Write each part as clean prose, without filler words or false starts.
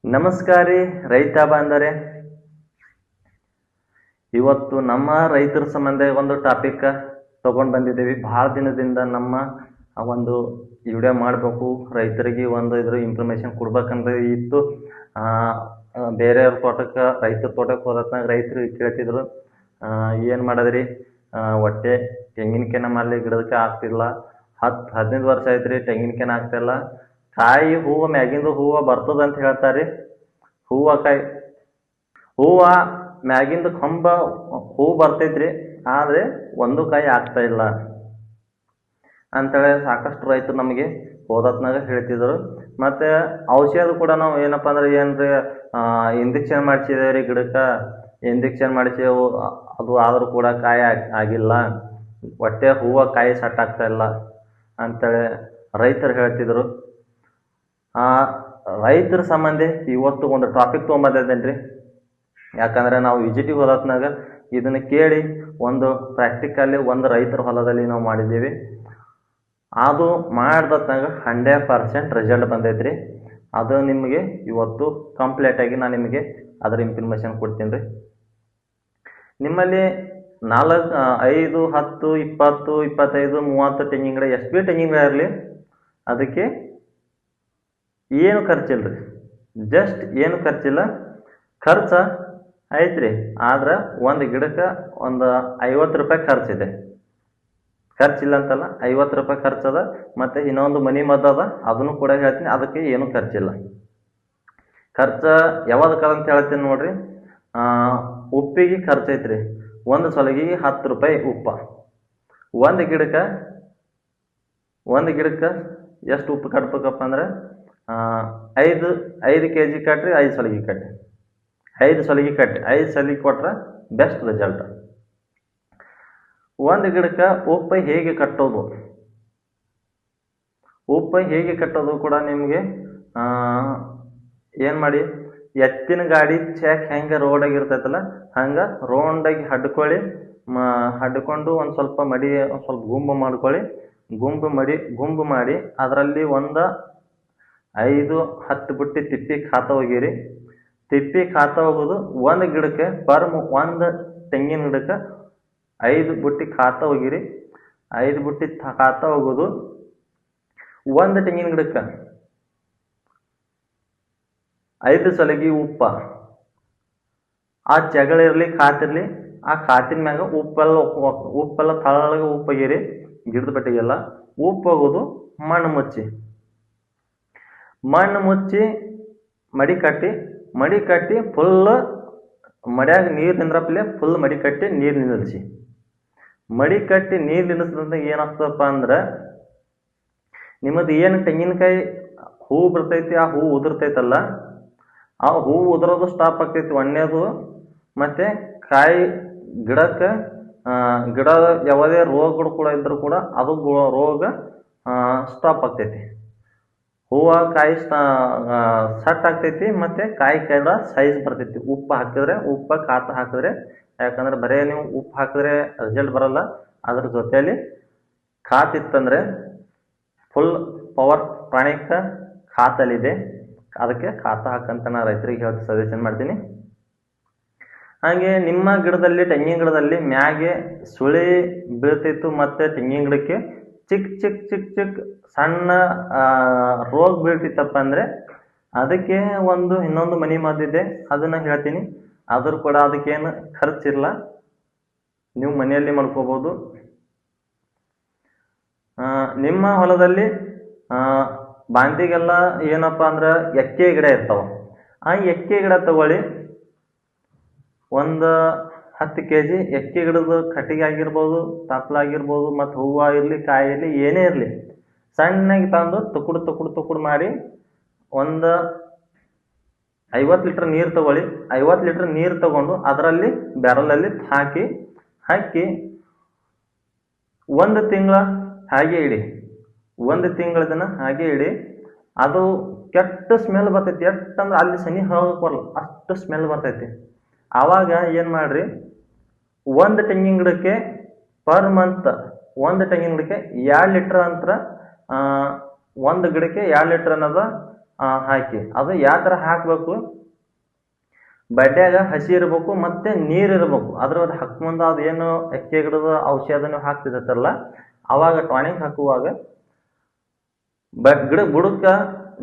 ನಮಸ್ಕಾರ ರೀ ರೈತ ಬಾಂಧವರೇ. ಇವತ್ತು ನಮ್ಮ ರೈತರ ಸಂಬಂಧ ಒಂದು ಟಾಪಿಕ್ ತಗೊಂಡು ಬಂದಿದ್ದೀವಿ. ಭಾಳ ದಿನದಿಂದ ನಮ್ಮ ಒಂದು ವಿಡಿಯೋ ಮಾಡಬೇಕು, ರೈತರಿಗೆ ಒಂದು ಇದ್ರ ಇನ್ಫಾರ್ಮೇಷನ್ ಕೊಡ್ಬೇಕಂತ ಇತ್ತು. ಬೇರೆಯವ್ರ ತೋಟಕ್ಕೆ ರೈತರ ತೋಟಕ್ಕೆ ಹೋದತ್ನಾಗ ರೈತರು ಕೇಳ್ತಿದ್ರು, ಏನು ಮಾಡೋದ್ರಿ, ಹೊಟ್ಟೆ ತೆಂಗಿನಕಾಯಿನ ಮಾಡಲಿ ಗಿಡದಕ್ಕೆ ಆಗ್ತಿಲ್ಲ, 10-15 ವರ್ಷ ಆಯ್ತು ರೀ ತೆಂಗಿನಕಾಯಿನ ಆಗ್ತಾಯಿಲ್ಲ, ಕಾಯಿ ಹೂವು ಮ್ಯಾಗಿಂದು ಹೂವು ಬರ್ತದಂತ ಹೇಳ್ತಾರೆ. ಹೂವು ಮ್ಯಾಗಿಂದ ಕಂಬ ಹೂವು ಬರ್ತೈತ್ರಿ, ಆದರೆ ಒಂದು ಕಾಯಿ ಆಗ್ತಾ ಇಲ್ಲ ಅಂತೇಳಿ ಸಾಕಷ್ಟು ರೈತರು ನಮಗೆ ಹೋದತ್ನಾಗ ಹೇಳ್ತಿದ್ರು. ಮತ್ತು ಔಷಧ ಕೂಡ ನಾವು ಏನಪ್ಪ ಅಂದ್ರೆ ಏನ್ರಿ ಇಂಜೆಕ್ಷನ್ ಮಾಡಿಸಿದೇವೆ ರೀ ಗಿಡಕ್ಕೆ, ಇಂಜೆಕ್ಷನ್ ಮಾಡಿಸಿದೆವು, ಅದು ಆದರೂ ಕೂಡ ಕಾಯಿ ಆಗಿಲ್ಲ, ಹೊಟ್ಟೆ ಹೂವು ಕಾಯಿ ಸೆಟ್ ಆಗ್ತಾ ಇಲ್ಲ ಅಂತೇಳಿ ರೈತರು ಹೇಳ್ತಿದ್ರು. ರೈತರ ಸಂಬಂಧಿ ಇವತ್ತು ಒಂದು ಟಾಪಿಕ್ ತೊಗೊಂಬಂದಿದ್ದೇನೆ ರೀ. ಯಾಕಂದರೆ ನಾವು ವಿಜಿಟಿಗೆ ಹೋದತ್ನಾಗ ಇದನ್ನು ಕೇಳಿ ಒಂದು ಪ್ರಾಕ್ಟಿಕಲ್ಲಿ ಒಂದು ರೈತರ ಹೊಲದಲ್ಲಿ ನಾವು ಮಾಡಿದ್ದೀವಿ. ಅದು ಮಾಡಿದತ್ನಾಗ 100% ರಿಸಲ್ಟ್ ಬಂದೈತೆ ರೀ. ಅದು ನಿಮಗೆ ಇವತ್ತು ಕಂಪ್ಲೀಟಾಗಿ ನಾನು ನಿಮಗೆ ಅದರ ಇನ್ಫಾರ್ಮೇಷನ್ ಕೊಡ್ತೀನಿ ರೀ. ನಿಮ್ಮಲ್ಲಿ 4, 5, 10, 20, 25, 30 ತೆಂಗಿನ ಗಿಡ ಎಷ್ಟು ಭೀ ತೆಂಗಿನ ಗಿಡ ಇರಲಿ, ಅದಕ್ಕೆ ಏನು ಖರ್ಚಿಲ್ಲ ರೀ. ಜಸ್ಟ್ ಏನು ಖರ್ಚಿಲ್ಲ, ಖರ್ಚು ಐತ್ರಿ. ಆದ್ರೆ ಒಂದು ಗಿಡಕ್ಕೆ ಒಂದು 50 ರೂಪಾಯಿ ಖರ್ಚಿದೆ. ಖರ್ಚಿಲ್ಲ ಅಂತಲ್ಲ, 50 ರೂಪಾಯಿ ಖರ್ಚದ. ಮತ್ತು ಇನ್ನೊಂದು ಮನಿ ಮದ್ದು ಅದ, ಅದನ್ನು ಕೂಡ ಹೇಳ್ತೀನಿ, ಅದಕ್ಕೆ ಏನು ಖರ್ಚಿಲ್ಲ. ಖರ್ಚು ಯಾವ್ದಕ್ಕಂತ ಹೇಳ್ತೀನಿ ನೋಡ್ರಿ. ಉಪ್ಪಿಗೆ ಖರ್ಚೈತ್ರಿ. ಒಂದು ಸಲಿಗೆಗೆ 10 ರೂಪಾಯಿ ಉಪ್ಪ. ಒಂದು ಗಿಡಕ್ಕೆ ಎಷ್ಟು ಉಪ್ಪು ಕಟ್ಬೇಕಪ್ಪ ಅಂದ್ರೆ 5 kg ಕಟ್ರಿ, 5 ಸಲಿಗೆ ಕಟ್ಟಿ, 5 ಸಲಿಗೆ ಕಟ್ಟಿ, 5 ಸಲಿಗೆ ಕೊಟ್ರೆ ಬೆಸ್ಟ್ ರಿಸಲ್ಟ್. ಒಂದು ಗಿಡಕ್ಕೆ ಉಪ್ಪು ಹೇಗೆ ಕಟ್ಟೋದು ಕೂಡ ನಿಮಗೆ ಏನು ಮಾಡಿ, ಎತ್ತಿನ ಗಾಡಿ ಚೆಕ್ ಹೆಂಗೆ ರೋಡಾಗಿ ಇರ್ತೈತಲ್ಲ ಹಂಗೆ ರೌಂಡಾಗಿ ಹಡ್ಕೊಂಡು ಒಂದು ಸ್ವಲ್ಪ ಗುಂಬು ಮಾಡ್ಕೊಳ್ಳಿ. ಗುಂಬು ಮಾಡಿ ಅದರಲ್ಲಿ ಒಂದು 5-10 ಬುಟ್ಟಿ ತಿಪ್ಪಿ ಖಾತ ಹೋಗಿರಿ. ತಿಪ್ಪಿ ಖಾತ ಹೋಗೋದು ಒಂದು ಗಿಡಕ್ಕೆ ಒಂದು ತೆಂಗಿನ ಗಿಡಕ್ಕೆ 5 ಬುಟ್ಟಿ ಖಾತ ಹೋಗಿರಿ. 5 ಬುಟ್ಟಿ ಖಾತ ಹೋಗೋದು ಒಂದು ತೆಂಗಿನ ಗಿಡಕ್ಕೆ 5 ಸಲಿಗೆ ಉಪ್ಪ. ಆ ಜಗಳಿರಲಿ ಖಾತಿರ್ಲಿ, ಆ ಖಾತಿನ ಮ್ಯಾಗ ಉಪ್ಪೆಲ್ಲ ತಳಗೆ ಉಪ್ಪಗಿರಿ, ಗಿಡದ ಬಟ್ಟಿಗೆಲ್ಲ ಉಪ್ಪು ಹೋಗೋದು. ಮಣ್ಣು ಮುಚ್ಚಿ ಮಡಿ ಕಟ್ಟಿ ಫುಲ್ ಮಡ್ಯಾಗ ನೀರು ನಿಂದ್ರಪ್ಪಲೆ ಫುಲ್ ಮಡಿ ಕಟ್ಟಿ ನೀರು ನಿಲ್ಲಿಸಿ. ಮಡಿ ಕಟ್ಟಿ ನೀರು ನಿಲ್ಲಿಸಿದ್ರೆ ಏನಾಗ್ತದಪ್ಪ ಅಂದ್ರೆ, ನಿಮ್ಮದು ಏನು ತೆಂಗಿನಕಾಯಿ ಹೂವು ಬರ್ತೈತಿ, ಆ ಹೂವು ಉದುರ್ತೈತಲ್ಲ, ಆ ಹೂವು ಉದುರೋದು ಸ್ಟಾಪ್ ಆಗ್ತೈತಿ ಒಣ್ಣೆದು. ಮತ್ತು ಕಾಯಿ ಗಿಡದ ಯಾವುದೇ ರೋಗಗಳು ಕೂಡ ಇದ್ರೂ ಕೂಡ ಅದು ರೋಗ ಸ್ಟಾಪ್ ಆಗ್ತೈತಿ. ಹೂವು ಕಾಯಿ ಸಟ್ ಆಗ್ತೈತಿ. ಮತ್ತು ಕಾಯಿ ಕೈಲ ಸೈಜ್ ಬರ್ತೈತಿ ಉಪ್ಪು ಖಾತ ಹಾಕಿದ್ರೆ. ಯಾಕಂದ್ರೆ ಬರೀ ನೀವು ಉಪ್ಪು ಹಾಕಿದ್ರೆ ರಿಸಲ್ಟ್ ಬರಲ್ಲ, ಅದ್ರ ಜೊತೆಯಲ್ಲಿ ಖಾತಿತ್ತಂದರೆ ಫುಲ್ ಪವರ್ ಪ್ರಾಣಿಕ ಖಾತಲ್ಲಿದೆ. ಅದಕ್ಕೆ ಖಾತ ಹಾಕಂತ ನಾನು ರೈತರಿಗೆ ಸಜೆಷನ್ ಮಾಡ್ತೀನಿ. ಹಾಗೆ ನಿಮ್ಮ ಗಿಡದಲ್ಲಿ, ತೆಂಗಿನ ಗಿಡದಲ್ಲಿ ಮ್ಯಾಗೆ ಸುಳಿ ಬೀಳ್ತಿತ್ತು ಮತ್ತು ತೆಂಗಿನ ಗಿಡಕ್ಕೆ ಚಿಕ್ಕ ಸಣ್ಣ ರೋಗ ಬೀಳ್ತಿತ್ತಪ್ಪ ಅಂದರೆ ಅದಕ್ಕೆ ಇನ್ನೊಂದು ಮನಿ ಮದ್ದಿದೆ, ಅದನ್ನು ಹೇಳ್ತೀನಿ. ಆದರೂ ಕೂಡ ಅದಕ್ಕೇನು ಖರ್ಚಿಲ್ಲ, ನೀವು ಮನೆಯಲ್ಲಿ ಮಾಡ್ಕೋಬೋದು. ನಿಮ್ಮ ಹೊಲದಲ್ಲಿ ಬಾಂದಿಗೆಲ್ಲ ಏನಪ್ಪ ಅಂದ್ರೆ ಎಕ್ಕೆ ಗಿಡ ಇರ್ತಾವ. ಆ ಎಕ್ಕೆ ಗಿಡ ತಗೊಳ್ಳಿ, ಒಂದು 10 kg ಎಕ್ಕೆ ಗಿಡದ ಕಟ್ಟಿಗೆ ಆಗಿರ್ಬೋದು, ತಪ್ಪಲಾಗಿರ್ಬೋದು, ಮತ್ತು ಹೂವು ಇರಲಿ ಕಾಯಿ ಇರಲಿ ಏನೇ ಇರಲಿ, ಸಣ್ಣಗೆ ತಂದು ತುಕುಡು ಮಾಡಿ ಒಂದು 50 ಲೀಟ್ರ್ ನೀರು ತಗೊಳ್ಳಿ. 50 ಲೀಟ್ರ್ ನೀರು ತಗೊಂಡು ಅದರಲ್ಲಿ ಬ್ಯಾರಲಲ್ಲಿ ಹಾಕಿ 1 ತಿಂಗಳ ಹಾಗೆ ಇಡಿ. 1 ತಿಂಗಳ ದಿನ ಹಾಗೆ ಇಡಿ. ಅದು ಕೆಟ್ಟ ಸ್ಮೆಲ್ ಬರ್ತೈತಿ. ಎಷ್ಟಂದ್ರೆ ಅಲ್ಲಿ ಸನಿ ಹೋಗಕ್ಕೆ ಬರಲ್ಲ, ಅಷ್ಟು ಸ್ಮೆಲ್ ಬರ್ತೈತಿ. ಆವಾಗ ಏನು ಮಾಡ್ರಿ, ಒಂದು ತೆಂಗಿನ ಗಿಡಕ್ಕೆ ಪರ್ ಮಂತ್ 2 ಲೀಟ್ರ್ ಅಂತ, ಒಂದು ಗಿಡಕ್ಕೆ 2 ಲೀಟ್ರ್ ಅನ್ನೋದು ಹಾಕಿ. ಅದು ಯಾವ ಥರ ಹಾಕಬೇಕು, ಬಡ್ಡ್ಯಾಗ ಹಸಿ ಇರಬೇಕು ಮತ್ತು ನೀರು ಇರಬೇಕು. ಅದ್ರೊಳಗೆ ಹಾಕ್ಮಂದು ಅದೇನು ಎಕ್ಕೆ ಗಿಡದ ಔಷಧ ನೀವು ಹಾಕ್ತಿರ್ತಾರಲ್ಲ, ಅವಾಗ ಟಾನಿಕ್ ಹಾಕುವಾಗ ಗಿಡ ಬುಡಕ್ಕೆ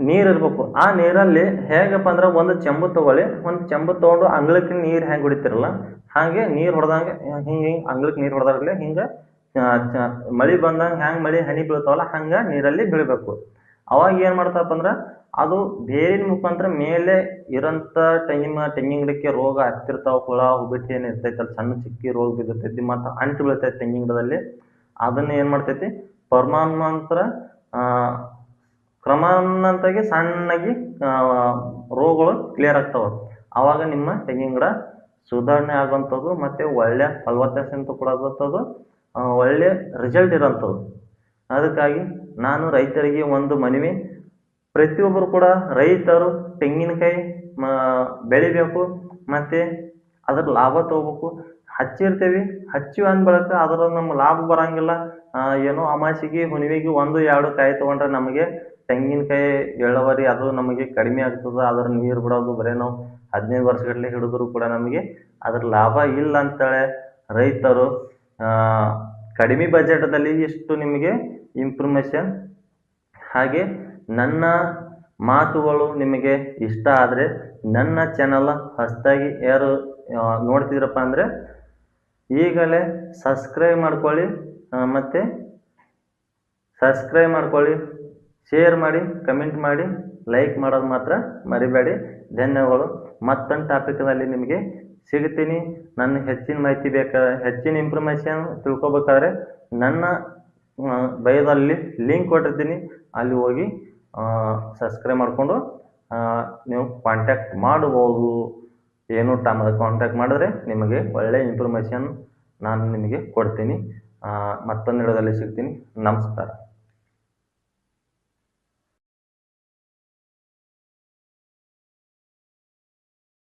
ನೀರು ಇರಬೇಕು. ಆ ನೀರಲ್ಲಿ ಹೇಗಪ್ಪ ಅಂದ್ರೆ ಒಂದು ಚೆಂಬು ತೊಗೊಳ್ಳಿ, ಒಂದು ಚೆಂಬು ತೊಗೊಂಡು ಅಂಗ್ಳಕ್ಕೆ ನೀರು ಹೆಂಗೆ ಹೊಡಿತಿರಲ್ಲ ಹಾಗೆ ನೀರು ಹೊಡೆದಂಗೆ ಹಿಂಗೆ ಅಂಗ್ಳಕ್ಕೆ ನೀರು ಹೊಡೆದಾಗಲೇ ಹಿಂಗೆ ಮಳೆ ಬಂದಂಗೆ ಹ್ಯಾಂಗೆ ಮಳೆ ಹನಿ ಬೀಳ್ತಾವಲ್ಲ ಹಂಗೆ ನೀರಲ್ಲಿ ಬೀಳಬೇಕು. ಅವಾಗ ಏನು ಮಾಡ್ತಪ್ಪ ಅಂದ್ರೆ ಅದು ಬೇರಿನ ಮುಖಾಂತರ ಮೇಲೆ ಇರೋಂಥ ತೆಂಗಿನ ಗಿಡಕ್ಕೆ ರೋಗ ಹತ್ತಿರ್ತಾವೆ, ಹುಳ ಹುಬ್ಬಟ್ಟಿ ಏನು ಇರ್ತೈತಲ್ಲ, ಸಣ್ಣ ಚಿಕ್ಕಿ ರೋಗ ಬಿದ್ದಿರ್ತೈತಿ ಮತ್ತು ಅಂಟು ಬೀಳ್ತೈತಿ ತೆಂಗಿನ ಗಿಡದಲ್ಲಿ. ಅದನ್ನು ಏನು ಮಾಡ್ತೈತಿ ಪರಮಾನ್ಮಾಂತರ ಕ್ರಮಾನುಗತವಾಗಿ ಸಣ್ಣಾಗಿ ರೋಗಗಳು ಕ್ಲಿಯರ್ ಆಗ್ತಾವೆ. ಆವಾಗ ನಿಮ್ಮ ತೆಂಗಿನ ಗಿಡ ಸುಧಾರಣೆ ಆಗುವಂಥದ್ದು ಮತ್ತು ಒಳ್ಳೆಯ ಫಲವತ್ತತೆ ಕೊಡುವಂಥದ್ದು, ಒಳ್ಳೆಯ ರಿಸಲ್ಟ್ ಇರೋಂಥದ್ದು. ಅದಕ್ಕಾಗಿ ನಾನು ರೈತರಿಗೆ ಒಂದು ಮನವಿ, ಪ್ರತಿಯೊಬ್ಬರು ಕೂಡ ರೈತರು ತೆಂಗಿನಕಾಯಿ ಬೆಳಿಬೇಕು ಮತ್ತು ಅದ್ರ ಲಾಭ ತೊಗೋಬೇಕು. ಹಚ್ಚಿರ್ತೀವಿ, ಹಚ್ಚಿ ಅಂದ ಬಳಿಕ ಅದರ ನಮ್ಮ ಲಾಭ ಬರೋಂಗಿಲ್ಲ. ಏನೋ ಅಮಾಸಿಗೆ ಹುಣ್ಣಿಮೆಗೆ 1-2 ಕಾಯಿ ತೊಗೊಂಡ್ರೆ ನಮಗೆ ತೆಂಗಿನಕಾಯಿ ಇಳುವರಿ ಅದು ನಮಗೆ ಕಡಿಮೆ ಆಗ್ತದೆ. ಅದರ ನೀರು ಬಿಡೋದು ಬರೀ ನಾವು 15 ವರ್ಷಗಟ್ಟಲೆ ಹಿಡಿದ್ರು ಕೂಡ ನಮಗೆ ಅದ್ರ ಲಾಭ ಇಲ್ಲ ಅಂತೇಳಿ ರೈತರು ಕಡಿಮೆ ಬಜೆಟ್ದಲ್ಲಿ ಇಷ್ಟು ನಿಮಗೆ ಇನ್ಫಾರ್ಮೇಷನ್. ಹಾಗೆ ನನ್ನ ಮಾತುಗಳು ನಿಮಗೆ ಇಷ್ಟ ಆದರೆ ನನ್ನ ಚಾನಲ್ ಹೊಸದಾಗಿ ಯಾರು ನೋಡ್ತಿದ್ರಪ್ಪ ಅಂದರೆ ಈಗಲೇ ಸಬ್ಸ್ಕ್ರೈಬ್ ಮಾಡ್ಕೊಳ್ಳಿ, ಮತ್ತು ಶೇರ್ ಮಾಡಿ, ಕಮೆಂಟ್ ಮಾಡಿ, ಲೈಕ್ ಮಾಡೋದು ಮಾತ್ರ ಮರಿಬೇಡಿ. ಧನ್ಯವಾದಗಳು. ಮತ್ತೊಂದು ಟಾಪಿಕ್ನಲ್ಲಿ ನಿಮಗೆ ಸಿಗ್ತೀನಿ. ನನ್ನ ಹೆಚ್ಚಿನ ಮಾಹಿತಿ ಹೆಚ್ಚಿನ ಇನ್ಫಾರ್ಮೇಷನ್ ತಿಳ್ಕೊಬೇಕಾದ್ರೆ ನನ್ನ ಬಯೋದಲ್ಲಿ ಲಿಂಕ್ ಕೊಟ್ಟಿರ್ತೀನಿ, ಅಲ್ಲಿ ಹೋಗಿ ಸಬ್ಸ್ಕ್ರೈಬ್ ಮಾಡಿಕೊಂಡು ನೀವು ಕಾಂಟ್ಯಾಕ್ಟ್ ಮಾಡ್ಬೋದು. ಏನು ಕಾಂಟ್ಯಾಕ್ಟ್ ಮಾಡಿದ್ರೆ ನಿಮಗೆ ಒಳ್ಳೆಯ ಇನ್ಫಾರ್ಮೇಷನ್ ನಾನು ನಿಮಗೆ ಕೊಡ್ತೀನಿ. ಮತ್ತೊಂದು ವಿಡಿಯೋದಲ್ಲಿ ಸಿಗ್ತೀನಿ. ನಮಸ್ಕಾರ.